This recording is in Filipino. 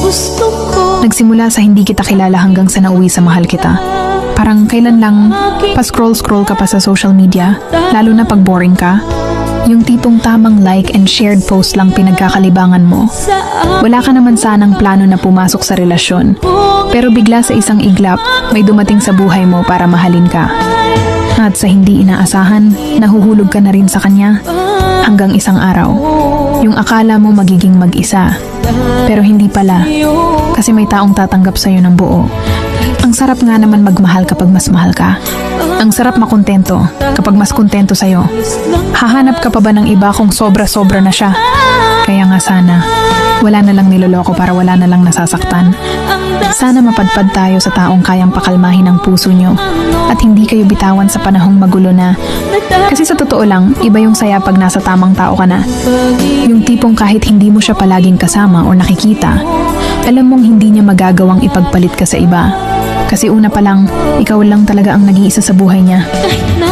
gusto ko. Nagsimula sa hindi kita kilala hanggang sa nauwi sa mahal kita. Parang kailan lang pa-scroll-scroll ka pa sa social media, lalo na pag boring ka. Yung tipong tamang like and shared post lang pinagkakalibangan mo. Wala ka naman sanang plano na pumasok sa relasyon. Pero bigla sa isang iglap, may dumating sa buhay mo para mahalin ka. At sa hindi inaasahan, nahuhulog ka na rin sa kanya. Hanggang isang araw, yung akala mo magiging mag-isa. Pero hindi pala, kasi may taong tatanggap sa'yo ng buo. Ang sarap nga naman magmahal kapag mas mahal ka. Ang sarap makontento kapag mas kontento sa'yo. Hahanap ka pa ba ng iba kung sobra-sobra na siya? Kaya nga sana, wala na lang niloloko para wala na lang nasasaktan. Sana mapadpad tayo sa taong kayang pakalmahin ang puso nyo at hindi kayo bitawan sa panahong magulo na. Kasi sa totoo lang, iba yung saya pag nasa tamang tao ka na. Yung tipong kahit hindi mo siya palaging kasama o nakikita, alam mong hindi niya magagawang ipagpalit ka sa iba. Kasi una pa lang, ikaw lang talaga ang nag-iisa sa buhay niya. Kahit na